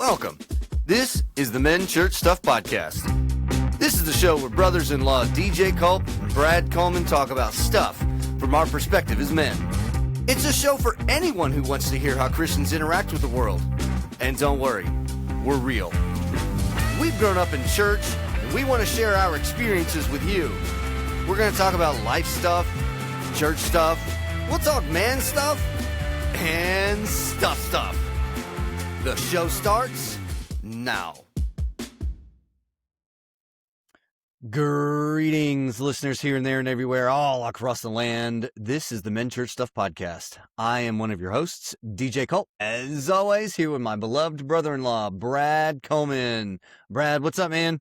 Welcome. This is the Men Church Stuff Podcast. This is the show where brothers-in-law DJ Culp and Brad Coleman talk about stuff from our perspective as men. It's a show for anyone who wants to hear how Christians interact with the world. And don't worry, we're real. We've grown up in church, and we want to share our experiences with you. We're going to talk about life stuff, church stuff, we'll talk man stuff, and stuff. The show starts now. Greetings, listeners here and there and everywhere, all across the land. This is the Men Church Stuff Podcast. I am one of your hosts, DJ Culp. As always, here with my beloved brother-in-law, Brad Coleman. Brad, what's up, man?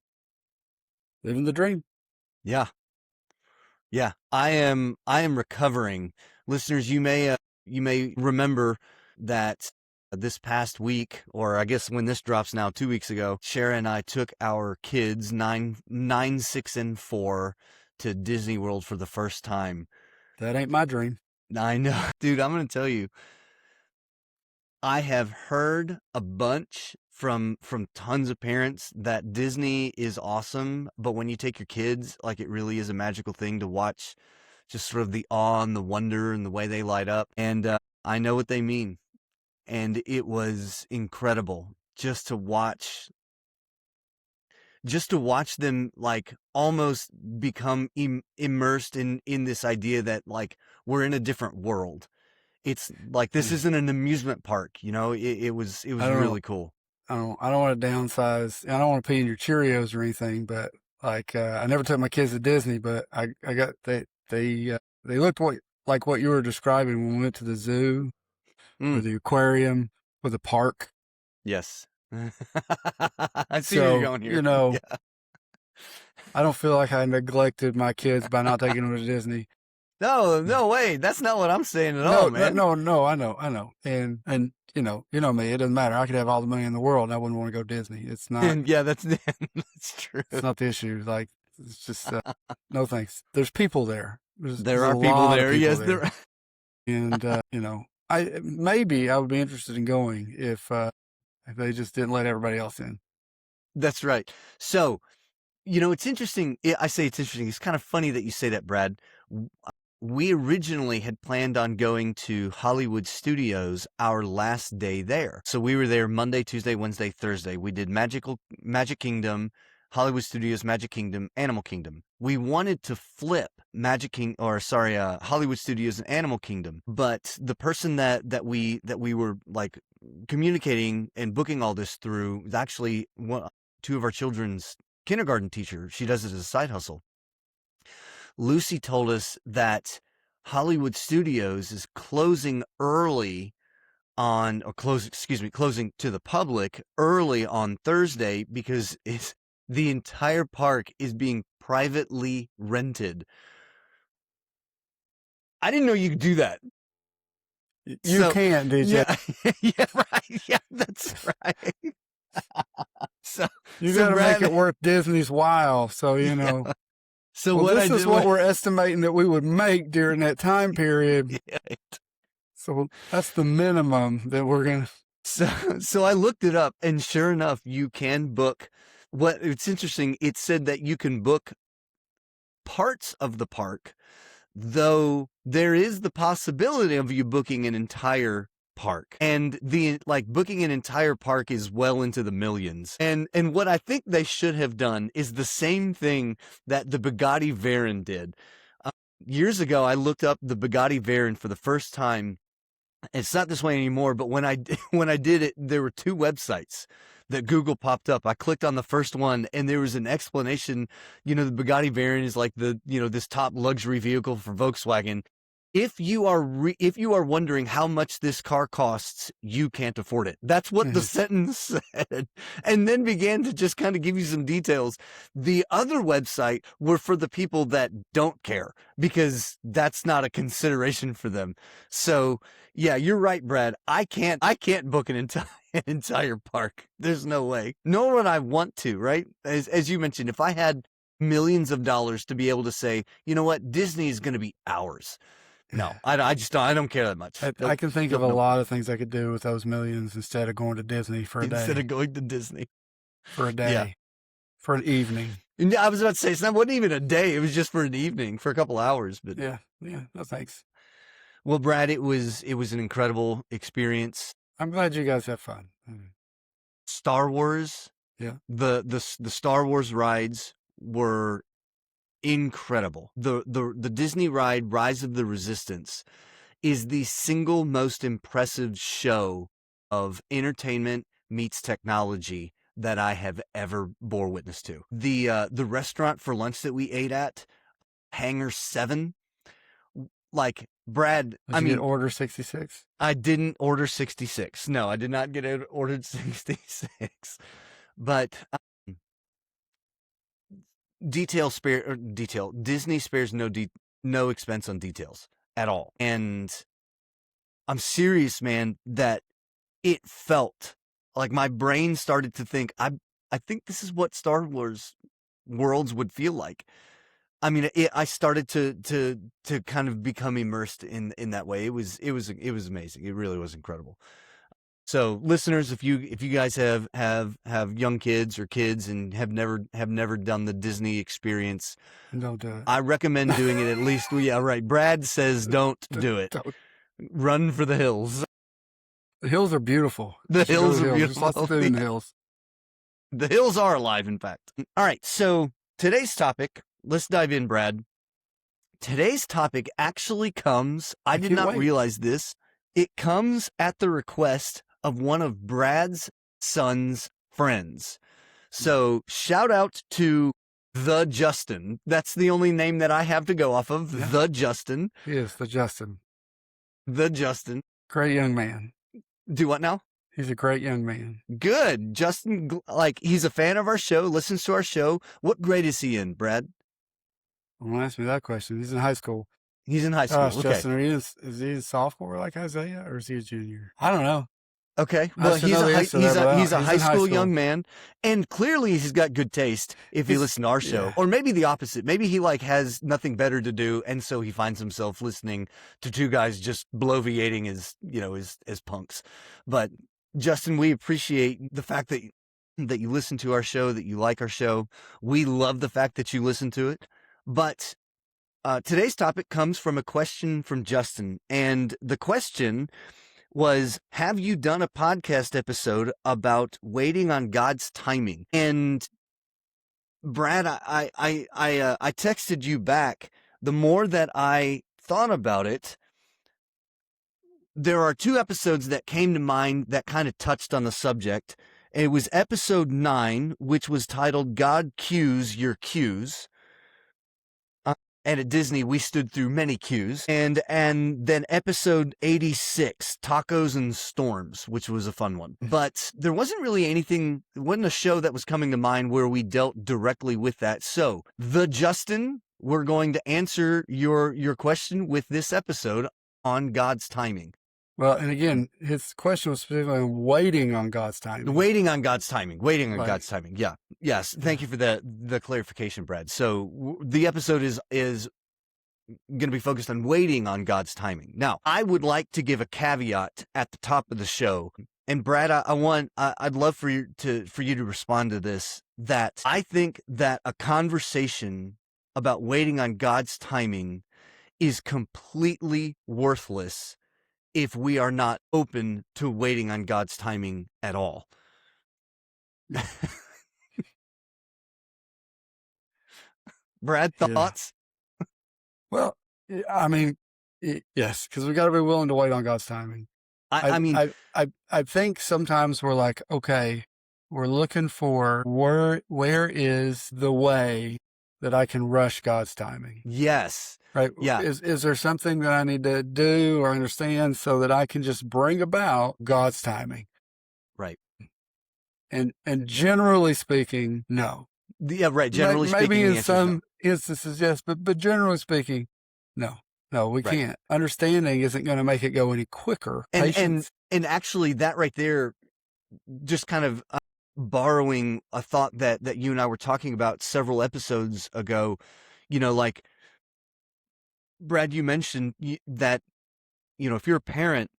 Living the dream. Yeah. I am recovering. Listeners, you may remember that this past week, or I guess when this drops now, 2 weeks ago, Shara and I took our kids, 9, 6, and 4, to Disney World for the first time. That ain't my dream. I know. Dude, I'm going to tell you, I have heard a bunch from tons of parents that Disney is awesome, but when you take your kids, like, it really is a magical thing to watch, just sort of the awe and the wonder and the way they light up. And I know what they mean. And it was incredible just to watch them, like, almost become immersed in this idea that, like, we're in a different world. It's like, this isn't an amusement park, you know. It was really cool. I don't want to downsize. I don't want to pee in your Cheerios or anything, but like, I never took my kids to Disney, but I got they looked like what you were describing when we went to the zoo. With the aquarium, with the park. Yes. I see where you're going here. You know, yeah. I don't feel like I neglected my kids by not taking them to Disney. No way. That's not what I'm saying at all, man. No, I know. And you know me, it doesn't matter. I could have all the money in the world and I wouldn't want to go to Disney. It's not. Yeah, that's true. It's not the issue. Like, it's just, no thanks. There's people there. There are people there. Yes, there are. And, you know, I would be interested in going if they just didn't let everybody else in. That's right. So, you know, it's interesting. I say it's interesting. It's kind of funny that you say that, Brad. We originally had planned on going to Hollywood Studios our last day there. So we were there Monday, Tuesday, Wednesday, Thursday. We did Magic Kingdom, Hollywood Studios, Magic Kingdom, Animal Kingdom. We wanted to flip Hollywood Studios and Animal Kingdom, but the person that we were, like, communicating and booking all this through is actually two of our children's kindergarten teachers. She does it as a side hustle. Lucy told us that Hollywood Studios is closing closing to the public early on Thursday because the entire park is being privately rented. I didn't know you could do that. You can't, did you? Yeah, right. Yeah, that's right. You got to make it worth Disney's while. So, you know. Yeah. So this is what we're estimating that we would make during that time period. Yeah. So that's the minimum that we're going to. So I looked it up, and sure enough, you can book. It's interesting. It said that you can book parts of the park, though there is the possibility of you booking an entire park, and booking an entire park is well into the millions. And what I think they should have done is the same thing that the Bugatti Veyron did. Years ago, I looked up the Bugatti Veyron for the first time. It's not this way anymore, but when I did it, there were two websites that Google popped up. I clicked on the first one, and there was an explanation. You know, the Bugatti Veyron is like this top luxury vehicle for Volkswagen. If you are wondering how much this car costs, you can't afford it. That's what the sentence said, and then began to just kind of give you some details. The other website were for the people that don't care, because that's not a consideration for them. So yeah, you're right, Brad. I can't book an entire park. There's no way. Nor would I want to, right? As you mentioned, if I had millions of dollars to be able to say, you know what, Disney is going to be ours. No, I just don't, I don't care that much. I can think of a Nope. lot of things I could do with those millions instead of going to Disney for a Instead day. of going to Disney. For a Yeah. day. For an evening. And I was about to say, it wasn't even a day. It was just for an evening, for a couple hours. But Yeah. No thanks. well, Brad, it was an incredible experience. I'm glad you guys have fun. Star Wars. Yeah. The Star Wars rides were incredible. The Disney ride Rise of the Resistance is the single most impressive show of entertainment meets technology that I have ever bore witness to. The restaurant for lunch that we ate at, Hangar 7, like, Brad, Did you get order 66? I didn't order 66. No, I did not get ordered 66. But Disney spares no expense on details at all. And I'm serious, man, that it felt like my brain started to think, I think this is what Star Wars worlds would feel like. I mean, I started to kind of become immersed in that way. It was amazing. It really was incredible. So, listeners, if you guys have young kids or kids and have never done the Disney experience, Don't do it. I recommend doing it at least. Yeah, right. Brad says don't do it. Don't. Run for the hills. The hills are beautiful. The hills are There's beautiful. lots of food in the hills. The hills are alive, in fact. All right, so today's topic, let's dive in, Brad. Today's topic actually comes, I did not realize this, it comes at the request of one of Brad's son's friends. So shout out to the Justin. That's the only name that I have to go off of, Yeah. the Justin. Yes, the Justin. The Justin. Great young man. Do what now? He's a great young man. Good. Justin, like, he's a fan of our show, listens to our show. What grade is he in, Brad? Don't ask me that question. He's in high school. He's in high school. Gosh, Okay. Justin, is he a sophomore like Isaiah, or is he a junior? I don't know. Okay. I Well, should he's know a the high, answer to that, but he's a he's high in high school school. young man, and clearly he's got good taste if he He's- listens to our show. yeah. Or maybe the opposite. Maybe he like has nothing better to do, and so he finds himself listening to two guys just bloviating as punks. But Justin, we appreciate the fact that you listen to our show, that you like our show. We love the fact that you listen to it. But today's topic comes from a question from Justin, and the question was, have you done a podcast episode about waiting on God's timing? And Brad, I texted you back. The more that I thought about it, there are two episodes that came to mind that kind of touched on the subject. It was episode 9, which was titled God Cues Your Cues. And at Disney, we stood through many queues. And then episode 86, Tacos and Storms, which was a fun one. But there wasn't really anything, it wasn't a show that was coming to mind where we dealt directly with that. So, the Justin, we're going to answer your question with this episode on God's timing. Well, and again, his question was specifically on waiting on God's timing. Waiting on God's timing. Waiting on Right. God's timing. Yeah. Yes. Thank you for the clarification, Brad. So the episode is going to be focused on waiting on God's timing. Now, I would like to give a caveat at the top of the show. And Brad, I'd love for you to respond to this, that I think that a conversation about waiting on God's timing is completely worthless if we are not open to waiting on God's timing at all. Brad, Yeah. thoughts? Well, I mean, yes, because we got to be willing to wait on God's timing. I mean, I think sometimes we're like, okay, we're looking for where is the way that I can rush God's timing, yes. right? Yeah. Is there something that I need to do or understand so that I can just bring about God's timing? Right. And generally speaking, no. Yeah, right. Generally speaking, maybe the in answer is no. some instances, yes, but generally speaking, no, we Right. can't. Understanding isn't going to make it go any quicker. And actually, that right there, just kind of borrowing a thought that you and I were talking about several episodes ago, like, Brad, you mentioned that, if you're a parent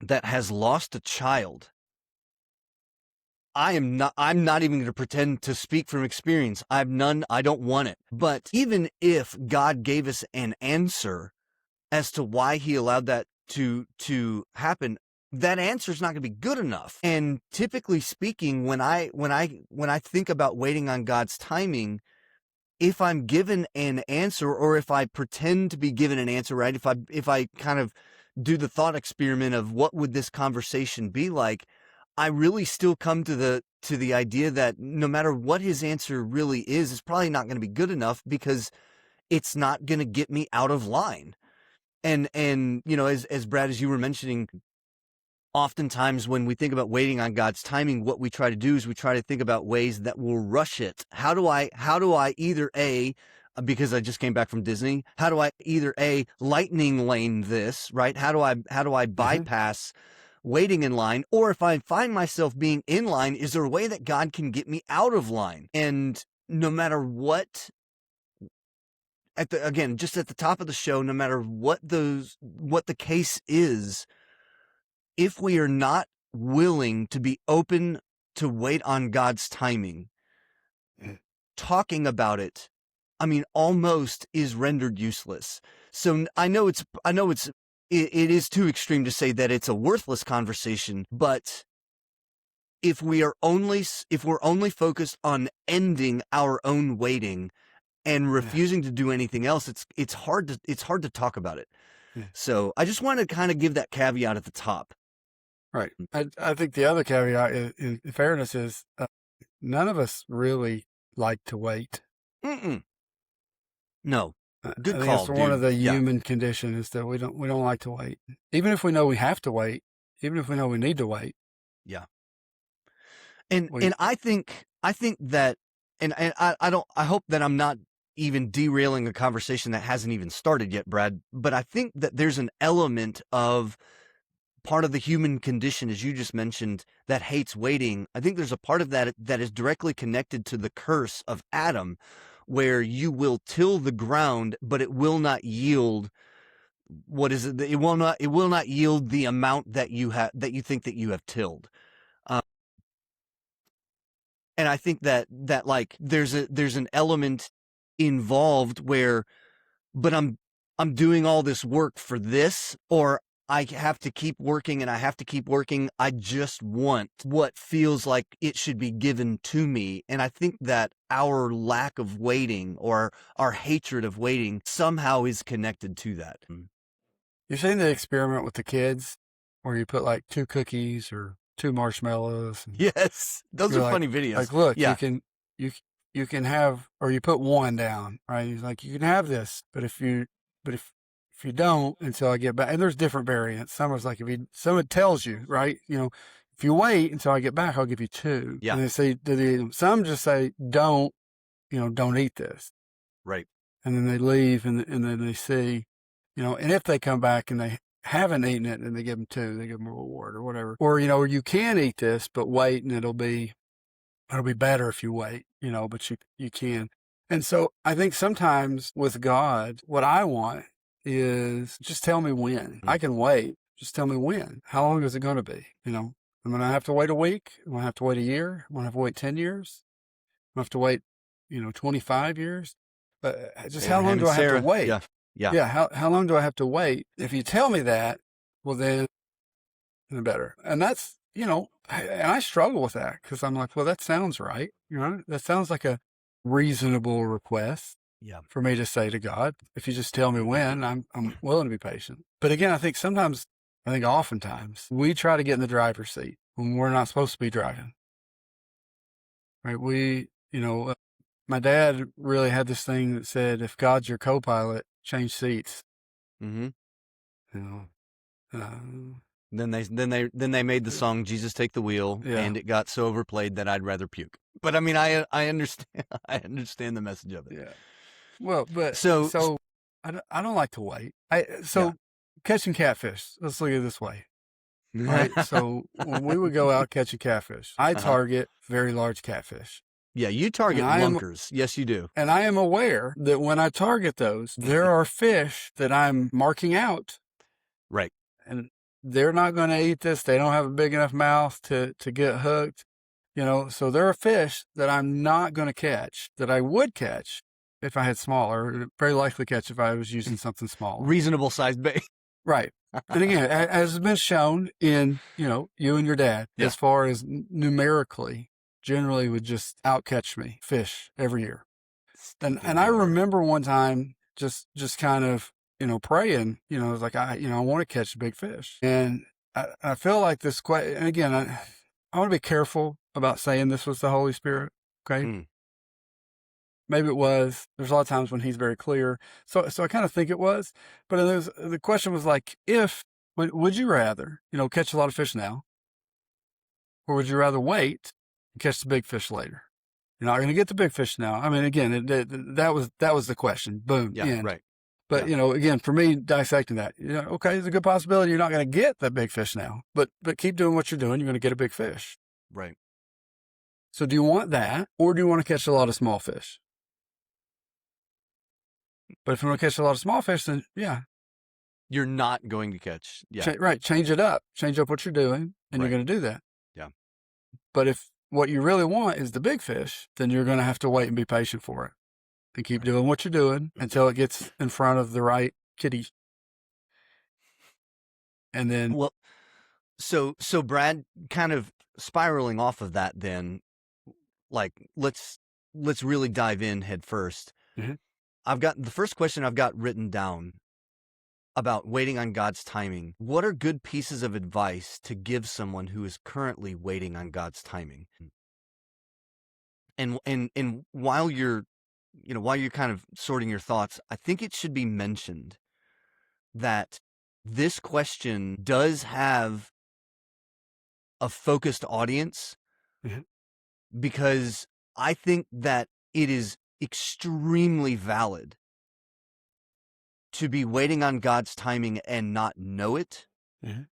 that has lost a child, I'm not even going to pretend to speak from experience. I don't want it. But even if God gave us an answer as to why he allowed that to happen, that answer is not going to be good enough. And typically speaking, when I think about waiting on God's timing, if I'm given an answer, or if I pretend to be given an answer, right? If I kind of do the thought experiment of what would this conversation be like, I really still come to the idea that no matter what his answer really is, it's probably not going to be good enough, because it's not going to get me out of line. And as Brad, as you were mentioning, oftentimes when we think about waiting on God's timing, what we try to do is we try to think about ways that will rush it. How do I either because I just came back from Disney, how do I either lightning lane this, right? How do I bypass waiting in line? Or if I find myself being in line, is there a way that God can get me out of line? And no matter what, just at the top of the show, no matter what the case is, if we are not willing to be open to wait on God's timing, talking about it, almost is rendered useless. So it is too extreme to say that it's a worthless conversation, but if we're only focused on ending our own waiting and refusing to do anything else, it's hard to talk about it. Yeah. So I just wanted to kind of give that caveat at the top. Right. I think the other caveat, in fairness, is none of us really like to wait. No. Good I think call, it's one dude. of the Yeah. human condition is that we don't like to wait, even if we know we have to wait, even if we know we need to wait. Yeah. And I think that, and I hope that I'm not even derailing a conversation that hasn't even started yet, Brad, but I think that there's an element of part of the human condition, as you just mentioned, that hates waiting. I think there's a part of that is directly connected to the curse of Adam, where you will till the ground, but it will not yield. What is it? It will not yield the amount that you think that you have tilled. And I think that like there's an element involved where, but I'm doing all this work for this, or I have to keep working and I have to keep working. I just want what feels like it should be given to me. And I think that our lack of waiting, or our hatred of waiting, somehow is connected to that. You've seen the experiment with the kids where you put like 2 cookies or 2 marshmallows. Yes, those are funny videos. Like, look, yeah. you can have, or you put 1 down, right? He's like, you can have this, but if you don't until I get back, and there's different variants. Some is like, someone tells you, right? If you wait until I get back, I'll give you 2. Yeah. And they say, some just say, don't eat this. Right. And then they leave, and then they see, and if they come back and they haven't eaten it, and they give them 2, they give them a reward or whatever. Or, you can eat this, but wait, and it'll be better if you wait, but you can. And so I think sometimes with God, what I want is just tell me when. I can wait. Just tell me when. How long is it going to be? I'm going to have to wait a week. I'm going to have to wait a year. I'm going to have to wait 10 years. I'm going to have to wait, 25 years. But just how long do I have to wait? Yeah. Yeah. Yeah. How long do I have to wait? If you tell me that, well, then better. And that's, and I struggle with that, because I'm like, well, that sounds right. That sounds like a reasonable request. Yeah. For me to say to God, if you just tell me when, I'm willing to be patient. But again, I think oftentimes we try to get in the driver's seat when we're not supposed to be driving. Right? My dad really had this thing that said, if God's your co-pilot, change seats. Mm-hmm. Then they made the song "Jesus Take the Wheel," and it got so overplayed that I'd rather puke. But I understand. I understand the message of it. Yeah. Well, but so I don't like to wait. Catching catfish. Let's look at it this way. Right. So when we would go out catching catfish, I target very large catfish. Yeah, you And target I am lunkers. Yes, you do. and I am aware that when I target those, there are fish that I'm marking out, Right. and they're not going to eat this. They don't have a big enough mouth to get hooked, so there are fish that I'm not going to catch that I would catch if I had smaller, very likely catch if I was using something smaller. Reasonable sized bait. Right. And again, as has been shown in, you and your dad, Yeah. as far as numerically, generally would just outcatch me fish every year. And I remember one time just kind of, praying, it was like, I want to catch a big fish. And I feel like this, and again, I want to be careful about saying this was the Holy Spirit. Okay. Mm. Maybe it was. There's a lot of times when he's very clear. So I kind of think it was. But the question was like, would you rather, catch a lot of fish now? Or would you rather wait and catch the big fish later? You're not going to get the big fish now. I mean, again, that was the question. Boom. Yeah, end. right. But, again, for me, dissecting that, okay, there's a good possibility you're not going to get that big fish now. But keep doing what you're doing. You're going to get a big fish. Right. So do you want that? Or do you want to catch a lot of small fish? But if you want to catch a lot of small fish, then yeah. You're not going to catch. Yeah. Right. Change it up. Change up what you're doing, and Right. you're going to do that. Yeah. But if what you really want is the big fish, then you're going to have to wait and be patient for it. And keep doing what you're doing until it gets in front of the right kitty. And then, Well, so Brad, kind of spiraling off of that, then, like, let's really dive in head first. Mhm. I've got the first question I've got written down about waiting on God's timing. What are good pieces of advice to give someone who is currently waiting on God's timing? And while you're kind of sorting your thoughts, I think it should be mentioned that this question does have a focused audience, Mhm. because I think that it is extremely valid to be waiting on God's timing and not know it, Mhm.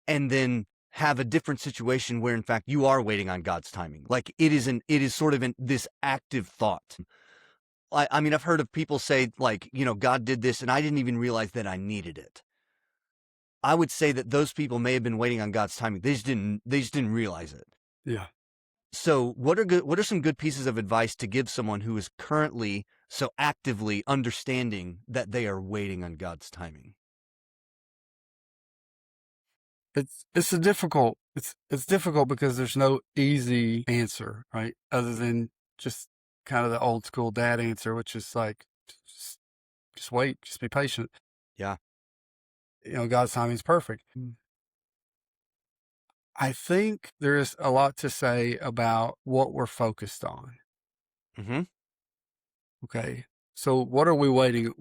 and then have a different situation where in fact you are waiting on God's timing. Like it is sort of this active thought. I mean, I've heard of people say, like, God did this and I didn't even realize that I needed it. I would say that those people may have been waiting on God's timing. They just didn't realize it. Yeah. So what are some good pieces of advice to give someone who is currently so actively understanding that they are waiting on God's timing? It's difficult because there's no easy answer, right? Other than just kind of the old school dad answer, which is like, just wait, just be patient. Yeah. God's timing is perfect. I think there is a lot to say about what we're focused on. Mm-hmm. Okay. So what are we waiting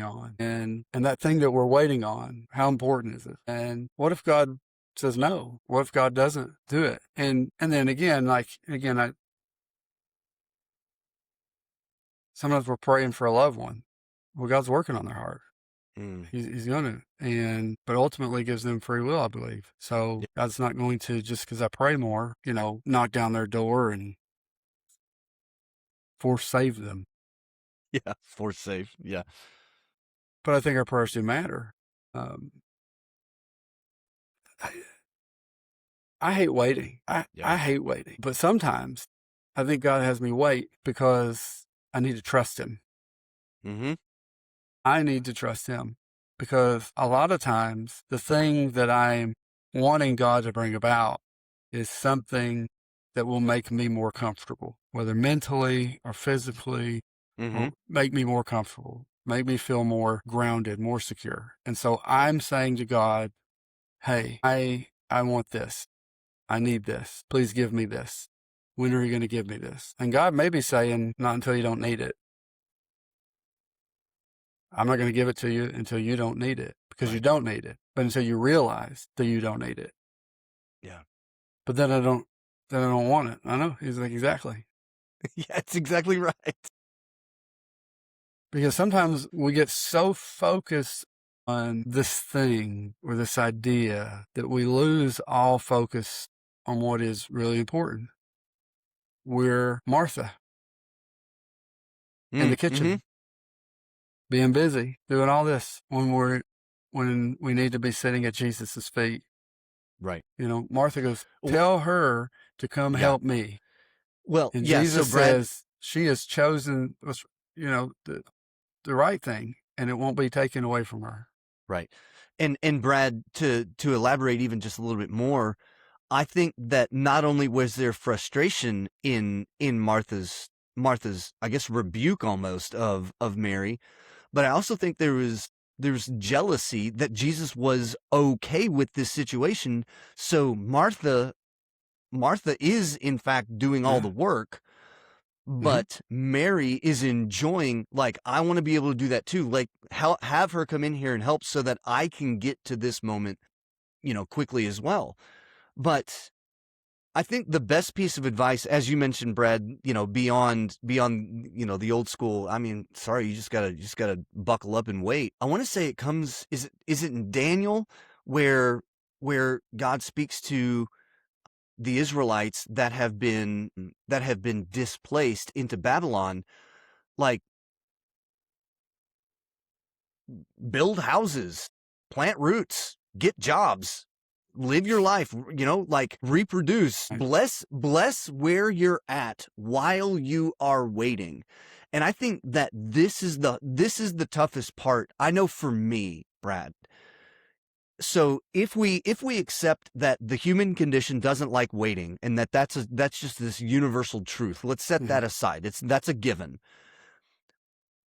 on? And that thing that we're waiting on, how important is it? And what if God says no? What if God doesn't do it? And then again, sometimes we're praying for a loved one. Well, God's working on their heart. Mm. He's going to, but ultimately gives them free will, I believe. So Yeah. God's not going to, just because I pray more, knock down their door and force save them. Yeah. Force safe. Yeah. But I think our prayers do matter. I hate waiting. I hate waiting. But sometimes I think God has me wait because I need to trust him. Mm-hmm. I need to trust him because a lot of times the thing that I'm wanting God to bring about is something that will make me more comfortable, whether mentally or physically, Mm-hmm. or make me more comfortable, make me feel more grounded, more secure. And so I'm saying to God, hey, I want this. I need this. Please give me this. When are you going to give me this? And God may be saying, not until you don't need it. I'm not going to give it to you until you don't need it, because you don't need it, but until you realize that you don't need it. Yeah. But then I don't want it. I know. He's like, exactly. Yeah, it's exactly right. Because sometimes we get so focused on this thing or this idea that we lose all focus on what is really important. we're Martha in the Mm-hmm. kitchen, being busy, doing all this when we need to be sitting at Jesus's feet. Right. Martha goes, W- tell her to come Yeah. help me. Well, And yeah. So Jesus Brad, says she has chosen the right thing, and it won't be taken away from her. right. And Brad, to elaborate even just a little bit more, I think that not only was there frustration in Martha's, I guess, rebuke almost of Mary, but I also think there's jealousy that Jesus was okay with this situation. So Martha is in fact doing all Yeah. the work, Hmm. but Mary is enjoying, like, I want to be able to do that too. Like, have her come in here and help so that I can get to this moment, quickly as well. But I think the best piece of advice, as you mentioned, Brad, beyond, the old school. I mean, sorry, you just gotta buckle up and wait. I want to say it comes. Is it in Daniel where God speaks to the Israelites that have been displaced into Babylon, like, build houses, plant roots, get jobs, live your life, like, reproduce, Right. bless where you're at while you are waiting. And I think that this is the toughest part. I know for me, Brad. So if we accept that the human condition doesn't like waiting and that's just this universal truth, let's set Hmm. that aside. That's a given.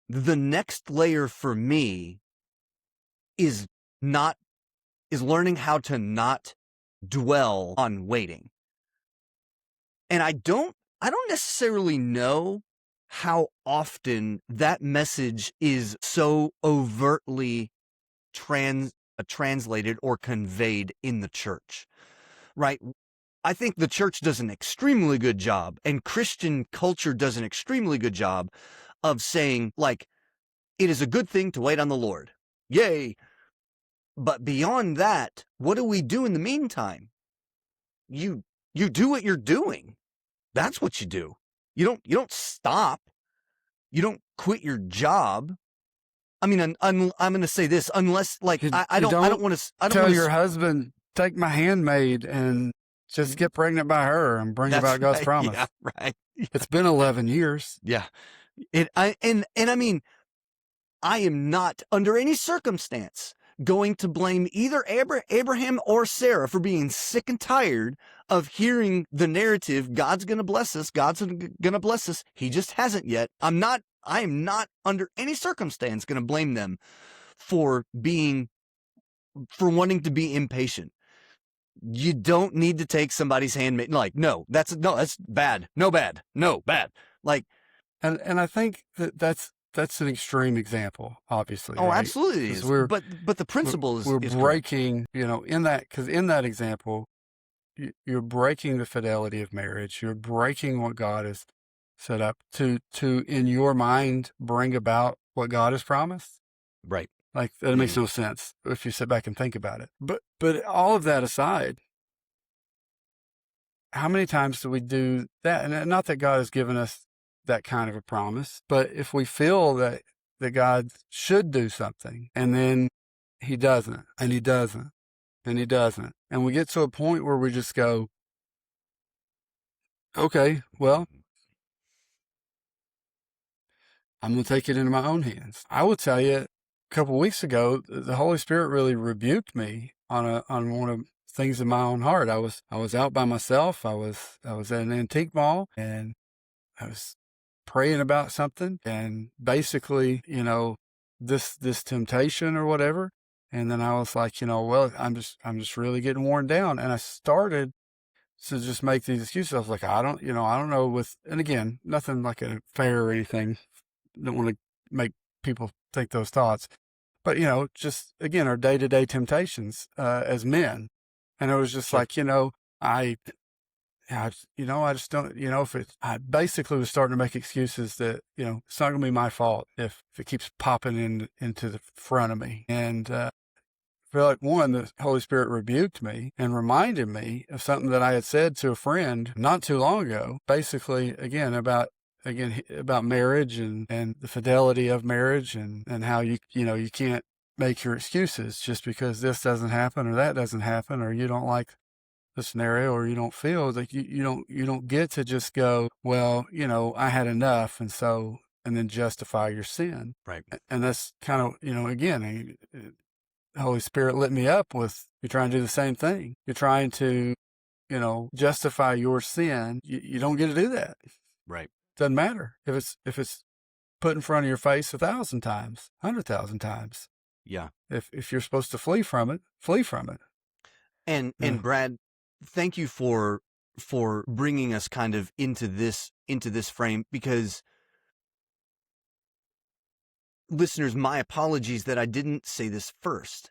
The next layer for me is not is learning how to not dwell on waiting. And I don't necessarily know how often that message is so overtly translated or conveyed in the church, right? I think the church does an extremely good job, and Christian culture does an extremely good job of saying, like, it is a good thing to wait on the Lord. Yay. But beyond that, what do we do in the meantime? You you do what you're doing. That's what you do. You don't stop. You don't quit your job. I mean, I'm going to say this, unless, like, You, I you don't don't want to I don't tell want your to. husband, take my handmaid and just get pregnant by her and bring That's about God's right. Yeah, promise. right. It's been 11 years. Yeah. And I mean, I am not under any circumstance going to blame either Abraham or Sarah for being sick and tired of hearing the narrative, God's going to bless us, God's going to bless us. He just hasn't yet. I am not under any circumstance going to blame them for wanting to be impatient. You don't need to take somebody's hand. Like, no, that's bad. No, bad. No, bad. Like, And I think that's an extreme example, obviously, oh, right? absolutely it Because is. But the principle we're is correct. breaking, because in that example, you're breaking the fidelity of marriage. You're breaking what God has set up to in your mind bring about what God has promised. Right. Like that makes Mhm. no sense if you sit back and think about it. But all of that aside, how many times do we do that? And not that God has given us that kind of a promise, but if we feel that God should do something and then he doesn't, and he doesn't, and he doesn't, and we get to a point where we just go, okay, well, I'm going to take it into my own hands. I will tell you, a couple of weeks ago, the Holy Spirit really rebuked me on one of the things in my own heart. I was out by myself. I was at an antique mall and I was praying about something and basically, this temptation or whatever. And then I was like, well, I'm just really getting worn down. And I started to just make these excuses. I was like, I don't know and again, nothing like a fair or anything. Don't want to make people think those thoughts, but just again, our day-to-day temptations, as men. And it was just Sure. like, I, I just don't, I basically was starting to make excuses that, it's not going to be my fault if it keeps popping into the front of me. And, feel like, one, the Holy Spirit rebuked me and reminded me of something that I had said to a friend not too long ago, basically, about marriage and the fidelity of marriage and how you can't make your excuses just because this doesn't happen or that doesn't happen, or you don't like the scenario, or you don't feel like you don't get to just go, well, I had enough, and then justify your sin. Right. And that's kind of, again, the Holy Spirit lit me up with, you're trying to do the same thing. You're trying to, justify your sin. You don't get to do that. Right. Doesn't matter if it's put in front of your face 1,000 times, 100,000 times. Yeah. If you're supposed to flee from it, flee from it. And Brad, thank you for bringing us kind of into this frame, because listeners, my apologies that I didn't say this first.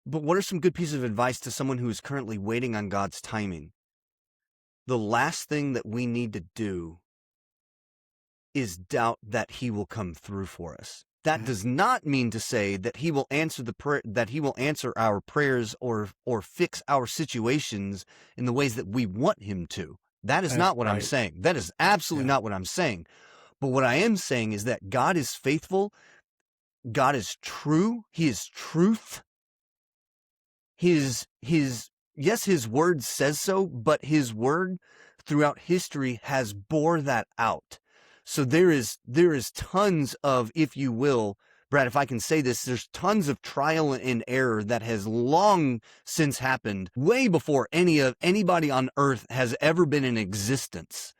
But what are some good pieces of advice to someone who is currently waiting on God's timing? The last thing that we need to do is doubt that he will come through for us. That does not mean to say that he will answer that he will answer our prayers or fix our situations in the ways that we want him to. That is not what I'm saying. That is absolutely not what I'm saying. But what I am saying is that God is faithful. God is true. He is truth. His word says so, but his word throughout history has bore that out. So there is tons of, if you will, Brad, if I can say this, there's tons of trial and error that has long since happened, way before anybody on earth has ever been in existence.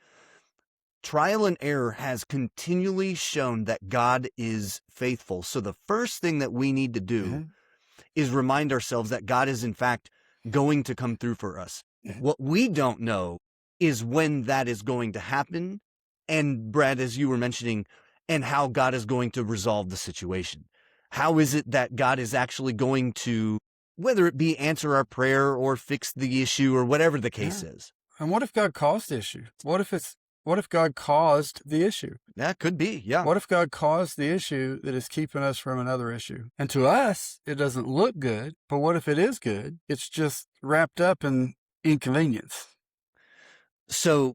Trial and error has continually shown that God is faithful. So the first thing that we need to do is remind ourselves that God is in fact going to come through for us. What we don't know is when that is going to happen. And Brad, as you were mentioning, and how God is going to resolve the situation. How is it that God is actually going to, whether it be answer our prayer or fix the issue or whatever the case is? And what if God caused the issue? What if God caused the issue? That could be, yeah. What if God caused the issue that is keeping us from another issue? And to us, it doesn't look good, but what if it is good? It's just wrapped up in inconvenience. So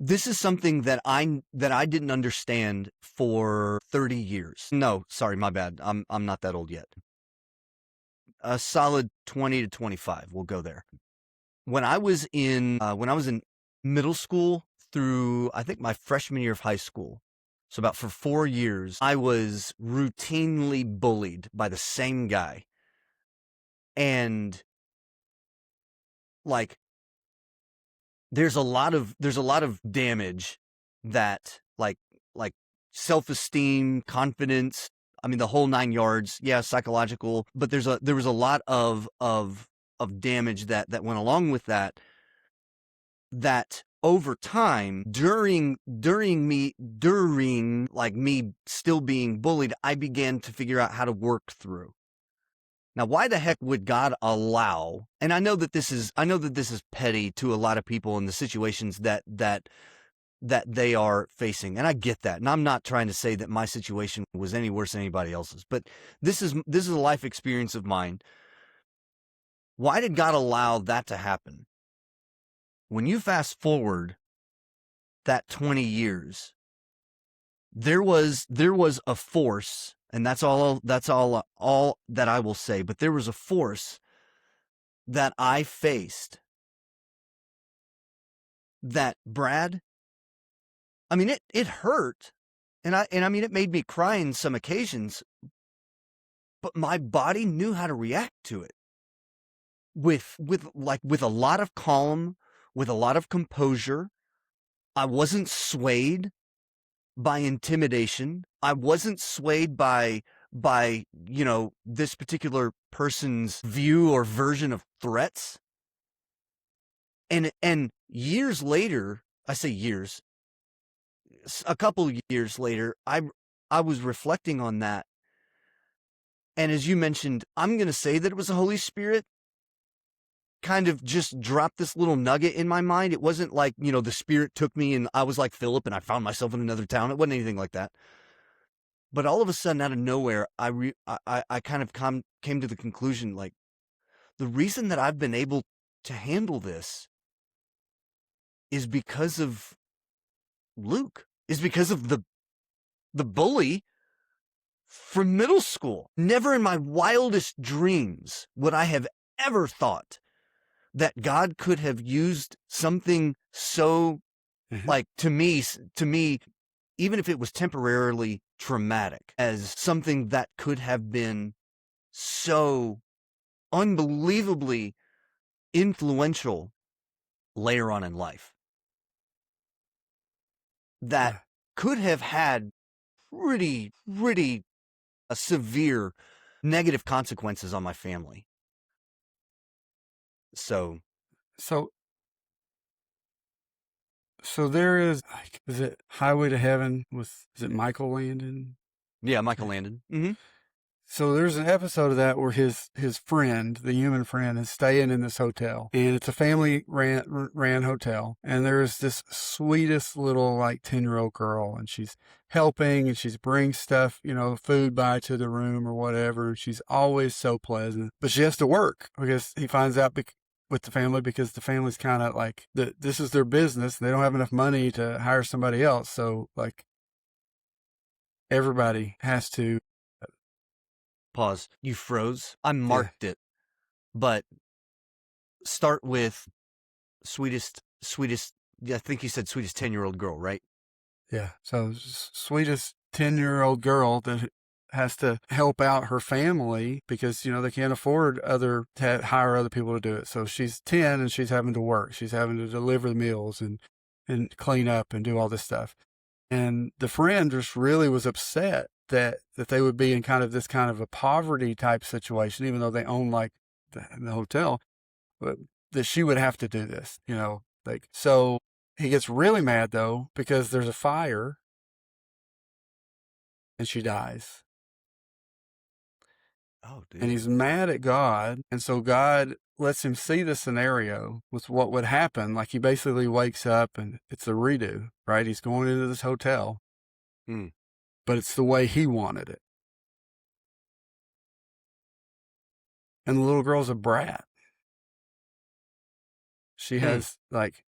this is something that I didn't understand for 30 years. No, sorry, my bad. I'm not that old yet. A solid 20 to 25. We'll go there. When I was in middle school through, I think, my freshman year of high school, so about for 4 years, I was routinely bullied by the same guy. And like, there's a lot of damage that like self-esteem, confidence, I mean the whole 9 yards. Yeah, psychological, but there was a lot of damage that went along with that over time during like me still being bullied, I began to figure out how to work through. Now, why the heck would God allow? And I know that this is petty to a lot of people in the situations that they are facing, and I get that. And I'm not trying to say that my situation was any worse than anybody else's, but this is a life experience of mine. Why did God allow that to happen? When you fast forward that 20 years, there was a force. And that's all that I will say. But there was a force that I faced that, Brad, I mean, it hurt. And I mean, it made me cry in some occasions, but my body knew how to react to it with a lot of calm, with a lot of composure. I wasn't swayed by intimidation. I wasn't swayed by this particular person's view or version of threats. And years later, I say years, a couple years later, I was reflecting on that. And as you mentioned, I'm going to say that it was the Holy Spirit kind of just dropped this little nugget in my mind. It wasn't like, the Spirit took me and I was like Philip and I found myself in another town. It wasn't anything like that. But all of a sudden, out of nowhere, I kind of came to the conclusion, like, the reason that I've been able to handle this is because of Luke, is because of the bully from middle school. Never in my wildest dreams would I have ever thought that God could have used something so, like, to me, even if it was temporarily traumatic, as something that could have been so unbelievably influential later on in life, that Yeah. could have had pretty severe negative consequences on my family. So, So there is, like, is it Highway to Heaven is it Michael Landon? yeah, Michael Landon. Mm-hmm. So there's an episode of that where his friend, the human friend, is staying in this hotel, and it's a family ran hotel, and there's this sweetest little, like, 10-year-old girl, and she's helping, and she's bringing stuff, food by to the room or whatever, and she's always so pleasant, but she has to work because he finds out with the family, because the family's kind of like, this is their business. They don't have enough money to hire somebody else, so, like, everybody has to. Pause. You froze. I marked it, but start with sweetest. Yeah, I think you said sweetest 10-year-old girl, right? Yeah. So sweetest 10-year-old girl that has to help out her family because, they can't afford to hire other people to do it. So she's 10 and she's having to work. She's having to deliver the meals and clean up and do all this stuff. And the friend just really was upset that they would be in kind of a poverty type situation, even though they own, like, the hotel, but that she would have to do this, so he gets really mad though, because there's a fire and she dies. Oh, dude. And he's mad at God. And so God lets him see the scenario with what would happen. Like, he basically wakes up and it's a redo, right? He's going into this hotel, but it's the way he wanted it. And the little girl's a brat. She has,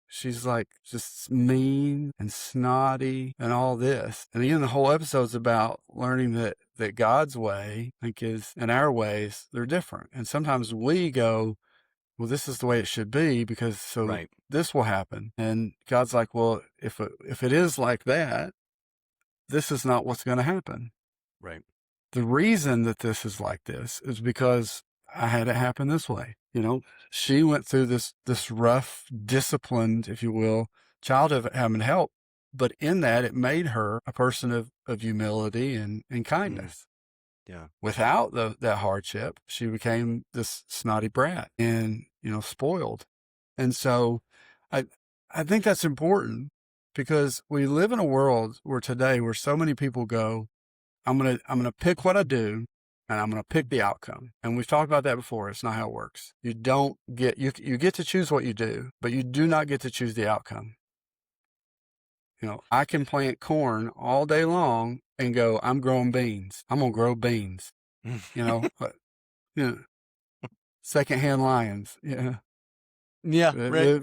she's just mean and snotty and all this. And even the whole episode's about learning that God's way, and our ways, they're different. And sometimes we go, well, this is the way it should be because Right. this will happen. And God's like, well, if it is like that, this is not what's going to happen. Right. The reason that this is like this is because I had it happen this way. She went through this rough, disciplined, if you will, childhood having help. But in that, it made her a person of humility and kindness. Yeah. Without that hardship, she became this snotty brat and, spoiled. And so I think that's important because we live in a world where so many people go, I'm going to pick what I do, and I'm going to pick the outcome. And we've talked about that before. It's not how it works. You don't get, you get to choose what you do, but you do not get to choose the outcome. I can plant corn all day long and go, I'm growing beans. I'm going to grow beans, but, secondhand lions. Yeah. Yeah. They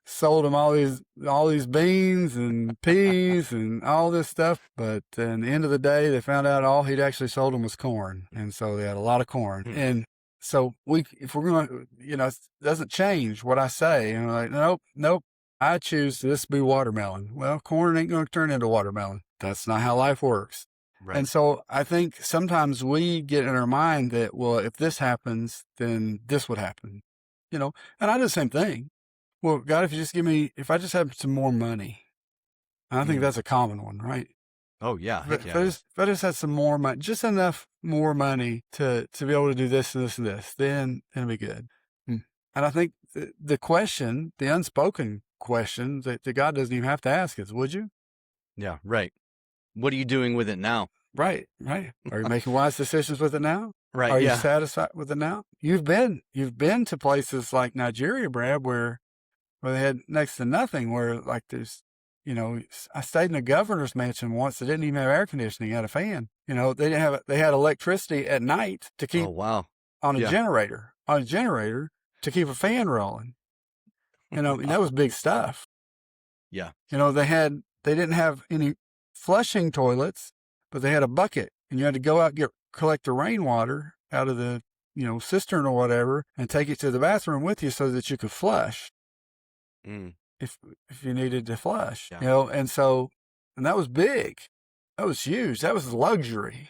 sold them all these beans and peas and all this stuff. But in the end of the day, they found out all he'd actually sold them was corn. And so they had a lot of corn. And so if we're going to, it doesn't change what I say. And I'm like, nope. I choose this to be watermelon. Well, corn ain't going to turn into watermelon. That's not how life works. Right. And so I think sometimes we get in our mind that, well, if this happens, then this would happen. And I do the same thing. Well, God, if I just have some more money, and I think that's a common one, right? Oh yeah. If I just had some more money, just enough more money to be able to do this and this and this, then it'll be good. And I think the question, the unspoken question that God doesn't even have to ask is, would you? Yeah. Right. What are you doing with it now? Right. Are you making wise decisions with it now? Right. Are you satisfied with it now? You've been to places like Nigeria, Brad, where they had next to nothing, where, like, there's, I stayed in a governor's mansion once that didn't even have air conditioning, had a fan. They didn't have, they had electricity at night to keep Oh, wow. on a Yeah. generator, to keep a fan rolling. And that was big stuff. Yeah. They didn't have any flushing toilets, but they had a bucket, and you had to go out and collect the rainwater out of the, cistern or whatever, and take it to the bathroom with you so that you could flush if you needed to flush. Yeah. And that was big. That was huge. That was luxury.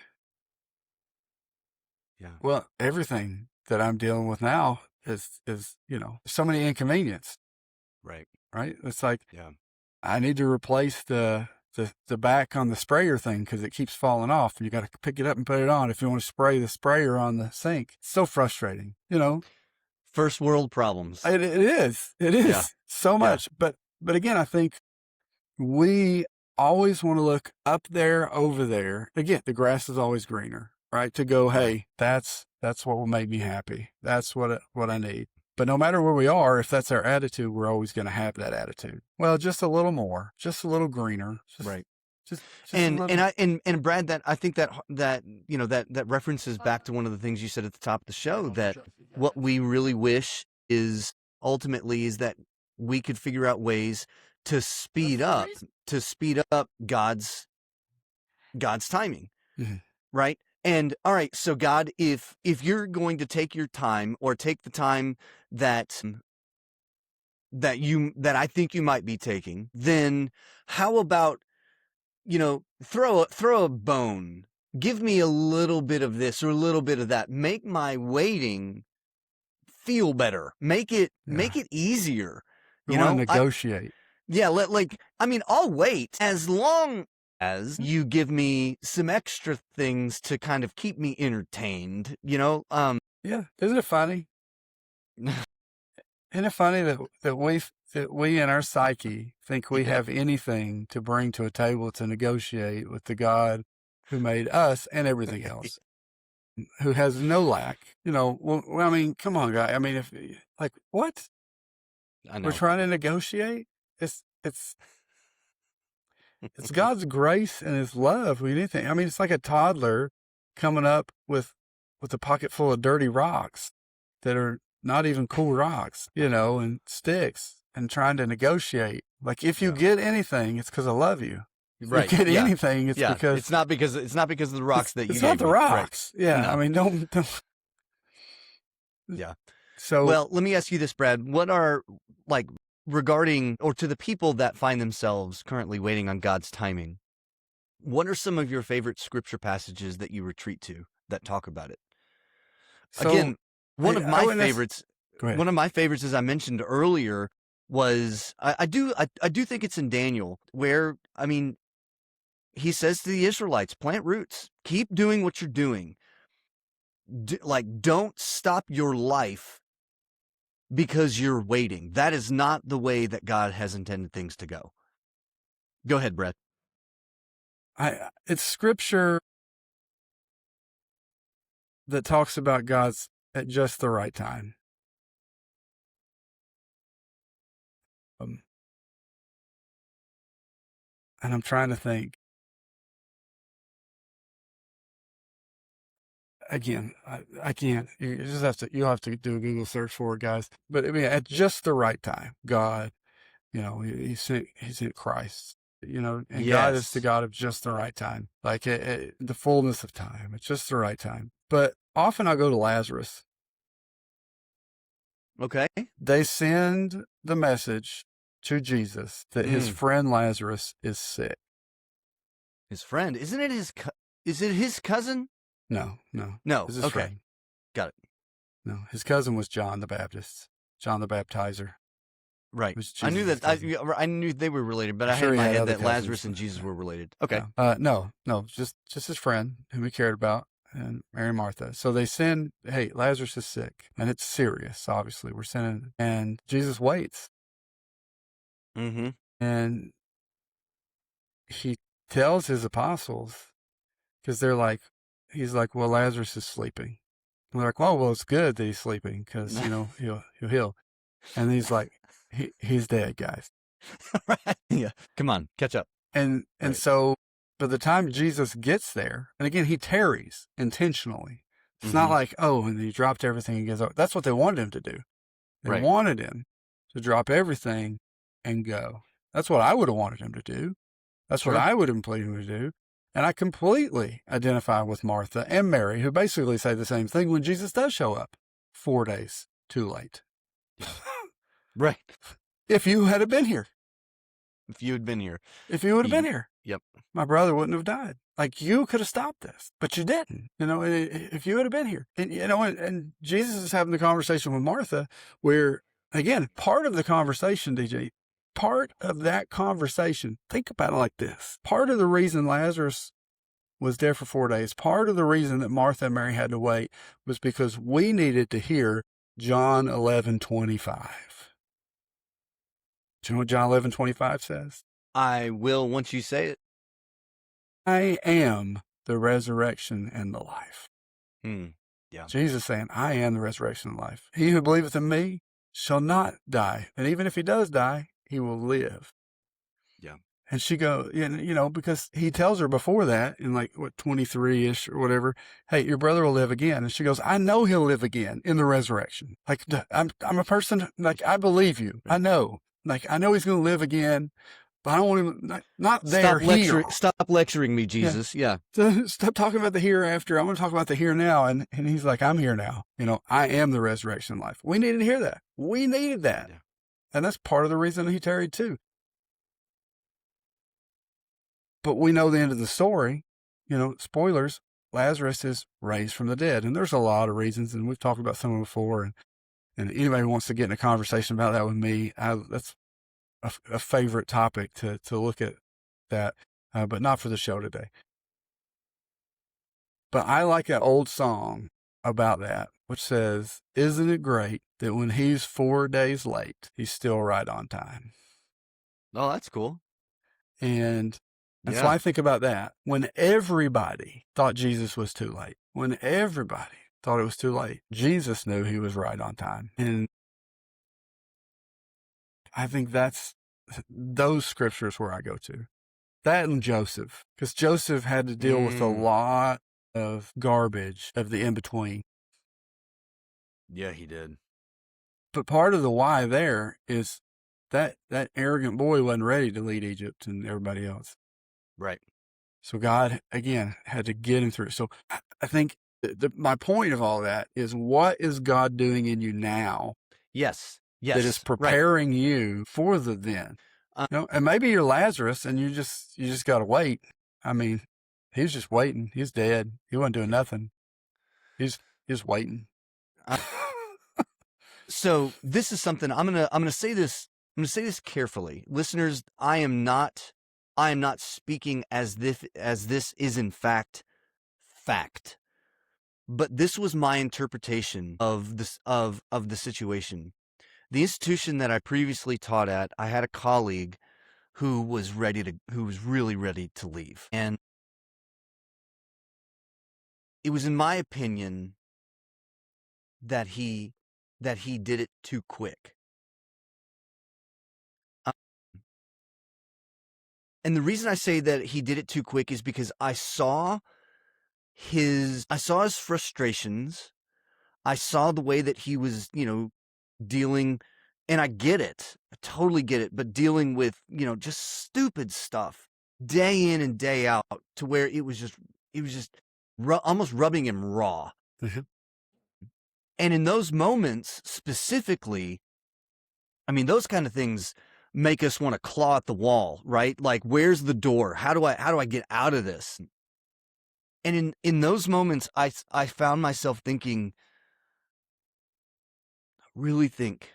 Yeah. Well, everything that I'm dealing with now is so many inconvenience. Right. It's like, Yeah. I need to replace the back on the sprayer thing because it keeps falling off, and you got to pick it up and put it on if you want to spray the sprayer on the sink. It's so frustrating, First world problems. It is Yeah. so much. But again, I think we always want to look up there, over there. Again, the grass is always greener, right? To go, hey, that's what will make me happy. That's what I need. But no matter where we are, if that's our attitude, we're always going to have that attitude. Well, just a little more, just a little greener, right. Just and Brad, that I think that references back to one of the things you said at the top of the show, that what we really wish is ultimately is that we could figure out ways to speed up God's timing, right? And all right, so God, if you're going to take your time, or take the time that I think you might be taking, then how about, throw a bone, give me a little bit of this or a little bit of that, make my waiting feel better, make it easier. We want to negotiate. I'll wait as long as you give me some extra things to kind of keep me entertained, Yeah. Isn't it funny? Isn't it funny that we in our psyche think we have anything to bring to a table to negotiate with the God who made us and everything else, who has no lack? Come on, guy. If what? I know. We're trying to negotiate. It's God's grace and His love. It's like a toddler coming up with a pocket full of dirty rocks that are not even cool rocks, and sticks, and trying to negotiate. Like, if you get anything, it's because I love you. Right. If you get anything, it's because it's not because of the rocks that you gave me. It's not the rocks. Right. Yeah. No. Don't. Yeah. So, well, let me ask you this, Brad. What are, regarding, or to the people that find themselves currently waiting on God's timing, what are some of your favorite scripture passages that you retreat to that talk about it? So, again, one of my favorites, as I mentioned earlier, was I do think it's in Daniel, where he says to the Israelites, plant roots, keep doing what you're doing. Don't stop your life because you're waiting. That is not the way that God has intended things to go. Go ahead, Brett. It's scripture that talks about God's at just the right time. And I'm trying to think. Again, I can't. You'll have to do a Google search for it, guys. But at just the right time, God, He sent Christ, and yes. God is the God of just the right time, the fullness of time. It's just the right time. But often I'll go to Lazarus. Okay. They send the message to Jesus that his friend Lazarus is sick. His friend? Isn't it is it his cousin? No. Okay. Friend. Got it. No, his cousin was John the Baptist, John the Baptizer. Right. I knew that. I knew they were related, but I had in my head that Lazarus and Jesus were related. Okay. No, just his friend whom he cared about, and Mary and Martha. So they send, hey, Lazarus is sick, and it's serious. Obviously, we're sending, and Jesus waits. Mm-hmm. And he tells his apostles, because he's like, well, Lazarus is sleeping. And they're like, well, it's good that he's sleeping because, he'll heal. And he's like, he's dead, guys. Right. Yeah. Come on, catch up. And Right. so by the time Jesus gets there, and again, he tarries intentionally. It's not Mhm. like, oh, and he dropped everything and goes, oh, that's what they wanted him to do. They Right. wanted him to drop everything and go. That's what I would have wanted him to do. That's what Sure. I would have employed him to do. And I completely identify with Martha and Mary, who basically say the same thing when Jesus does show up 4 days too late. Right. If you had been here, If you had been here. if you would have Ye- been here, Yep. my brother wouldn't have died. Like, you could have stopped this, but you didn't. If you would have been here, and Jesus is having the conversation with Martha, where again, part of the conversation, DJ, part of that conversation, think about it like this: part of the reason Lazarus was dead for 4 days, part of the reason that Martha and Mary had to wait was because we needed to hear John 11:25. Do you know what John 11:25 says? I will once you say it. I am the resurrection and the life. Yeah. Jesus saying, I am the resurrection and life. He who believeth in me shall not die. And even if he does die, he will live. Yeah. And she go, because he tells her before that in 23-ish or whatever, hey, your brother will live again. And she goes, I know he'll live again in the resurrection. Like, I'm a person, like, I believe you. I know. Like, I know he's going to live again, but I don't want him, not there, here. Stop lecturing me, Jesus. Yeah. Stop talking about the hereafter. I want to talk about the here now. And he's like, I'm here now. I am the resurrection and life. We needed to hear that. We needed that. Yeah. And that's part of the reason he tarried too. But we know the end of the story. Spoilers, Lazarus is raised from the dead. And there's a lot of reasons, and we've talked about some of them before. And anybody who wants to get in a conversation about that with me, that's a favorite topic to look at that, but not for the show today. But I like that old song about that, which says, isn't it great that when he's 4 days late, he's still right on time? Oh, that's cool. And Yeah. so I think about that. When everybody thought Jesus was too late, when everybody thought it was too late, Jesus knew he was right on time. And I think that's those scriptures where I go to. That and Joseph, because Joseph had to deal with a lot of garbage of the in-between. Yeah, he did. But part of the why there is that arrogant boy wasn't ready to lead Egypt and everybody else. Right. So God, again, had to get him through. So I think my point of all that is, what is God doing in you now? Yes. That is preparing you for the then. And maybe you're Lazarus and you just got to wait. I mean, he was just waiting. He's dead. He wasn't doing nothing. He's waiting. So this is something I'm gonna say this. I'm gonna say this carefully, listeners. I am not speaking as this is in fact, but this was my interpretation of this of the situation. The institution that I previously taught at, I had a colleague who was really ready to leave, and it was, in my opinion, that he did it too quick. And the reason I say that he did it too quick is because I saw his frustrations. I saw the way that he was, dealing, and I get it. I totally get it, but dealing with, just stupid stuff day in and day out, to where it was just almost rubbing him raw. Mm-hmm. And in those moments specifically, I mean, those kind of things make us want to claw at the wall, right? Like, where's the door? How do I get out of this? And in those moments, I found myself thinking, really think,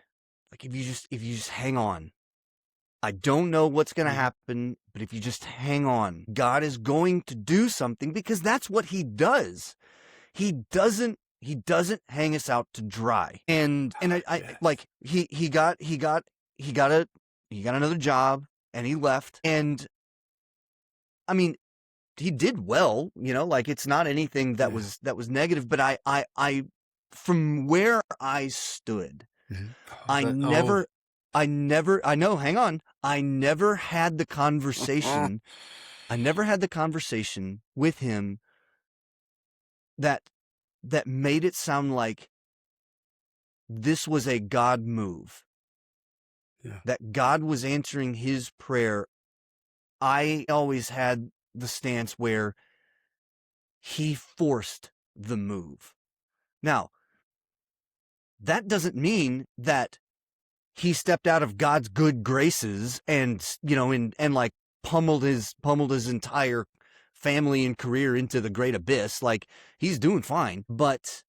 like, if you just hang on. I don't know what's going to happen, but if you just hang on, God is going to do something, because that's what he does. He doesn't hang us out to dry. And I like, he got another job, and he left. And I mean, he did well, like, it's not anything that was negative, but I from where I stood, I never I know, hang on. I never had the conversation. I never had the conversation with him that made it sound like this was a God move, Yeah. that God was answering his prayer. I always had the stance where he forced the move. Now, that doesn't mean that he stepped out of God's good graces and, and like pummeled his entire family and career into the great abyss. Like, he's doing fine. But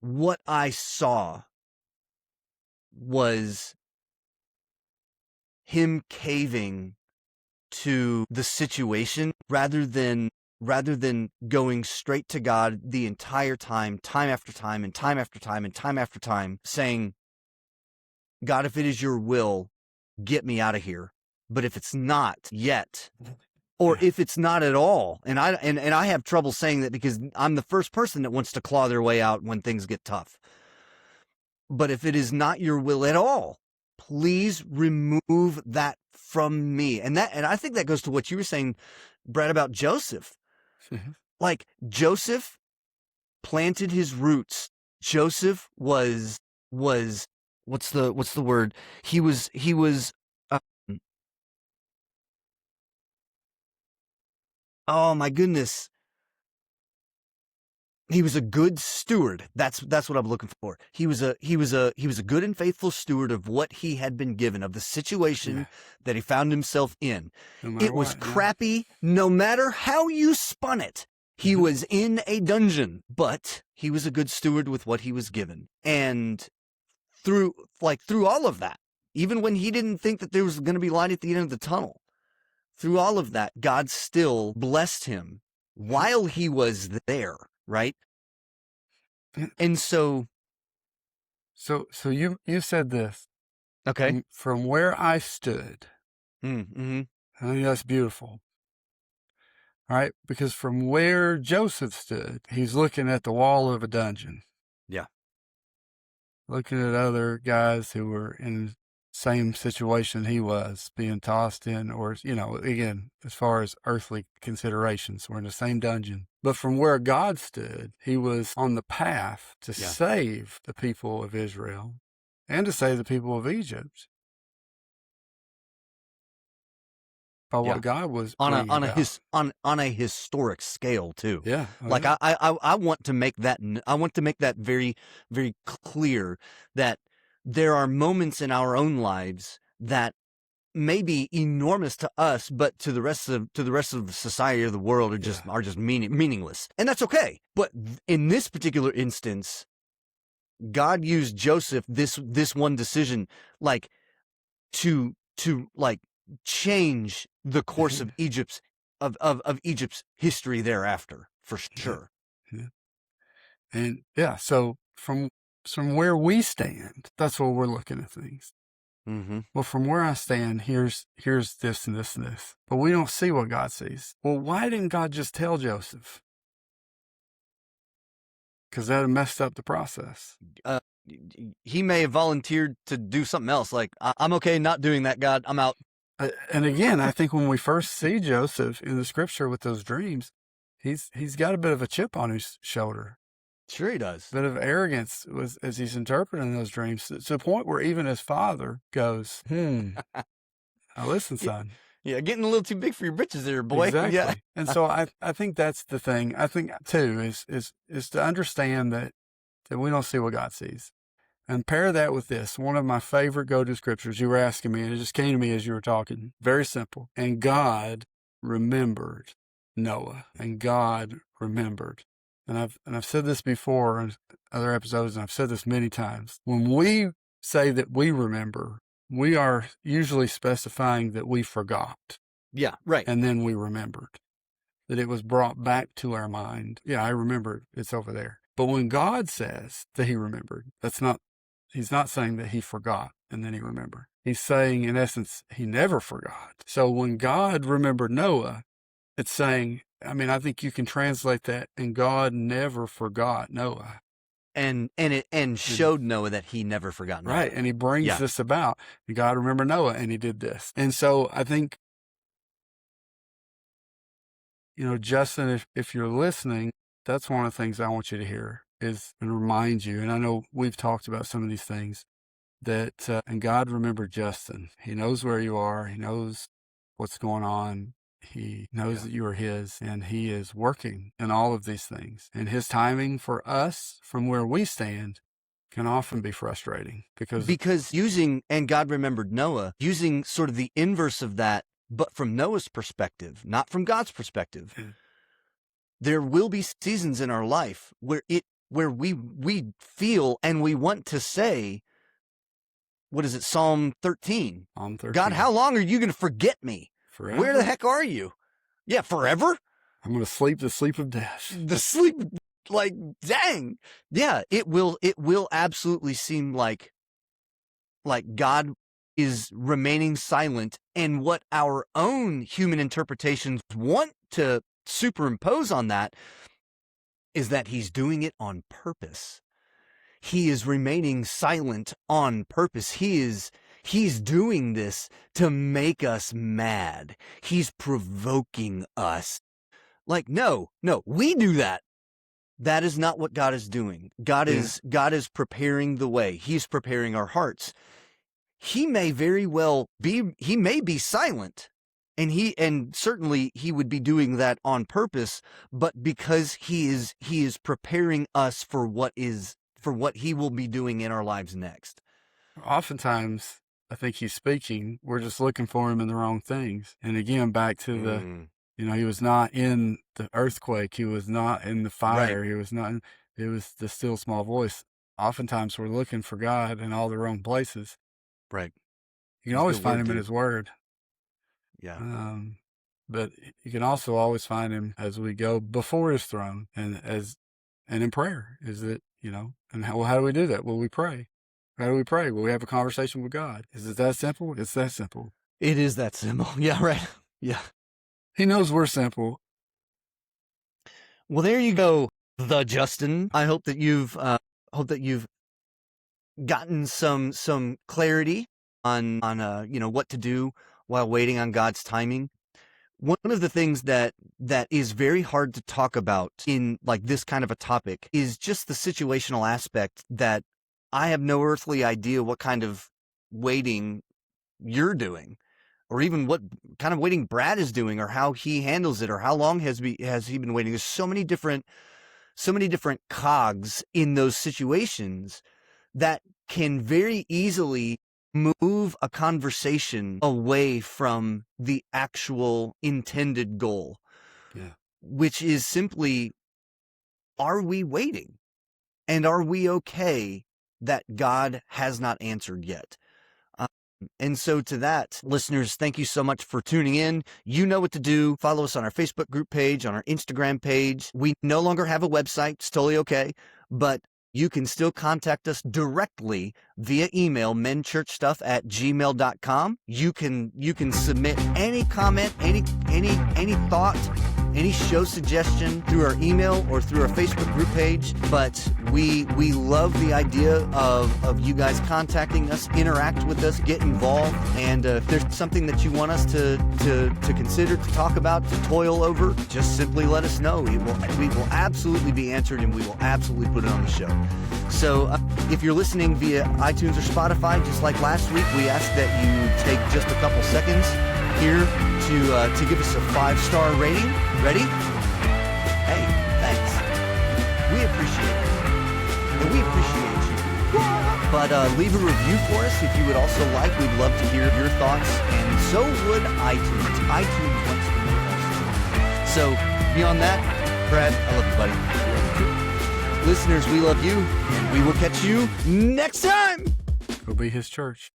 what I saw was him caving to the situation rather than going straight to God the entire time after time and time after time and time after time, saying, God, if it is your will, get me out of here. But if it's not yet, or if it's not at all, and I have trouble saying that because I'm the first person that wants to claw their way out when things get tough. But if it is not your will at all, please remove that from me. And I think that goes to what you were saying, Brad, about Joseph. Like, Joseph planted his roots. Joseph was what's the word? He was oh my goodness. He was a good steward. That's what I'm looking for. He was a good and faithful steward of what he had been given, of the situation that he found himself in. No It was crappy, no matter how you spun it. He was in a dungeon, but he was a good steward with what he was given. And through all of that, even when he didn't think that there was going to be light at the end of the tunnel, through all of that, God still blessed him while he was there, right? And so you said this. Okay. From where I stood, Mm-hmm. I think that's beautiful. All right, because from where Joseph stood, he's looking at the wall of a dungeon. Yeah. Looking at other guys who were in the same situation he was, being tossed in, or, again, as far as earthly considerations, we're in the same dungeon. But from where God stood, he was on the path to save the people of Israel and to save the people of Egypt. By what God was on a historic scale too. Yeah. I want to make that very, very clear that there are moments in our own lives that may be enormous to us, but to the rest of the society or the world are just meaningless, and that's okay. But in this particular instance, God used Joseph, this one decision, like to like change the course of Egypt's history thereafter, for sure. Yeah. And so from where we stand, that's where we're looking at things. Mm-hmm. Well, from where I stand, here's this and this and this, but we don't see what God sees. Well, why didn't God just tell Joseph? Because that had messed up the process. He may have volunteered to do something else. Like, I'm okay not doing that, God. I'm out. And again, I think when we first see Joseph in the scripture with those dreams, he's got a bit of a chip on his shoulder. Sure he does. A bit of arrogance as he's interpreting those dreams, to the point where even his father goes, now listen, son. Yeah, getting a little too big for your britches there, boy. Exactly. Yeah. And so I think that's the thing. I think, too, is to understand that we don't see what God sees. And pair that with this. One of my favorite go-to scriptures, you were asking me, and it just came to me as you were talking. Very simple. And God remembered Noah. And God remembered. And I've said this before in other episodes, and I've said this many times. When we say that we remember, we are usually specifying that we forgot. Yeah, right. And then we remembered. That it was brought back to our mind. Yeah, I remember it's over there. But when God says that he remembered, he's not saying that he forgot and then he remembered. He's saying, in essence, he never forgot. So when God remembered Noah, it's saying, I think you can translate that, and God never forgot Noah. and showed Noah that he never forgot Noah. Right. And he brings Yeah. this about. God remembered Noah, and he did this. And so I think, Justin, if you're listening, that's one of the things I want you to hear is and remind you. And I know we've talked about some of these things that, and God remembered Justin. He knows where you are. He knows what's going on. He knows that you are his, and he is working in all of these things. And his timing for us from where we stand can often be frustrating because using, and God remembered Noah, using sort of the inverse of that, but from Noah's perspective, not from God's perspective, there will be seasons in our life where we feel and we want to say, what is it? Psalm 13. Psalm 13. God, how long are you going to forget me? Forever? Where the heck are you? Yeah, forever? I'm going to sleep the sleep of death. The sleep, like, dang. Yeah, it will absolutely seem like God is remaining silent, and what our own human interpretations want to superimpose on that is that he's doing it on purpose. He is remaining silent on purpose. He's doing this to make us mad. He's provoking us. Like, no, we do that. That is not what God is doing. God is preparing the way. He's preparing our hearts. He may very well be silent, and certainly he would be doing that on purpose, but because he is preparing us for what he will be doing in our lives next. Oftentimes, I think he's speaking. We're just looking for him in the wrong things. And again, back to the, he was not in the earthquake. He was not in the fire. Right. He was not. It was the still small voice. Oftentimes, we're looking for God in all the wrong places. Right. You can always find him in his word. Yeah. But you can also always find him as we go before his throne and in prayer. Is that, and how do we do that? Well, we pray. How do we pray? Well, we have a conversation with God. Is it that simple? It's that simple. It is that simple. Yeah, right. Yeah. He knows we're simple. Well, there you go, the Justin. I hope that you've gotten some clarity on what to do while waiting on God's timing. One of the things that is very hard to talk about in like this kind of a topic is just the situational aspect that I have no earthly idea what kind of waiting you're doing, or even what kind of waiting Brad is doing, or how he handles it, or how long has he been waiting. There's so many different cogs in those situations that can very easily move a conversation away from the actual intended goal, which is simply, are we waiting? And are we okay that God has not answered yet? And so to that, listeners, thank you so much for tuning in. You know what to do. Follow us on our Facebook group page, on our Instagram page. We no longer have a website. It's totally okay. But you can still contact us directly via email, menchurchstuff@gmail.com. You can submit any comment, any thought, any show suggestion through our email or through our Facebook group page. But we love the idea of you guys contacting us, interact with us, get involved. And if there's something that you want us to consider, to talk about, to toil over, just simply let us know. We will absolutely be answered, and we will absolutely put it on the show. So if you're listening via iTunes or Spotify, just like last week, we ask that you take just a couple seconds here to give us a 5-star rating. Ready? Hey, thanks. We appreciate it. And we appreciate you. But leave a review for us if you would also like. We'd love to hear your thoughts. And so would iTunes. iTunes wants to know us. So beyond that, Brad, I love you, buddy. Listeners, we love you. And we will catch you next time. Go be his church.